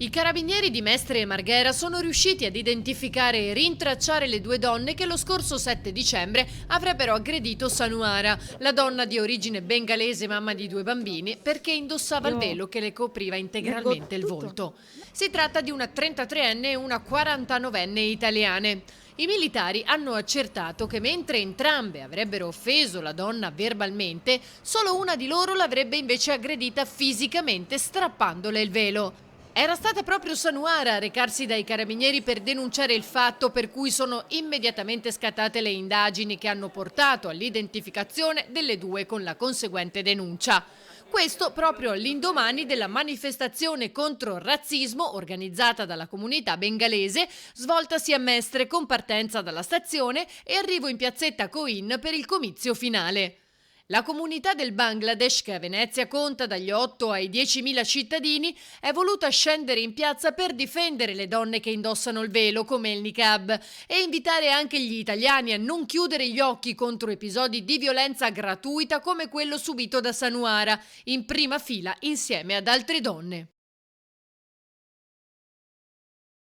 I carabinieri di Mestre e Marghera sono riusciti ad identificare e rintracciare le due donne che lo scorso 7 dicembre avrebbero aggredito Sanuara, la donna di origine bengalese, mamma di due bambini, perché indossava il Io velo che le copriva leggo integralmente il tutto. volto. Si tratta di una 33enne e una 49enne italiane. I militari hanno accertato che mentre entrambe avrebbero offeso la donna verbalmente, solo una di loro l'avrebbe invece aggredita fisicamente strappandole il velo. Era stata proprio Sanuara a recarsi dai carabinieri per denunciare il fatto, per cui sono immediatamente scattate le indagini che hanno portato all'identificazione delle due con la conseguente denuncia. Questo proprio all'indomani della manifestazione contro il razzismo organizzata dalla comunità bengalese, svoltasi a Mestre con partenza dalla stazione e arrivo in piazzetta Coin per il comizio finale. La comunità del Bangladesh, che a Venezia conta dagli 8 ai 10.000 cittadini, è voluta scendere in piazza per difendere le donne che indossano il velo, come il niqab, e invitare anche gli italiani a non chiudere gli occhi contro episodi di violenza gratuita come quello subito da Sanuara, in prima fila insieme ad altre donne.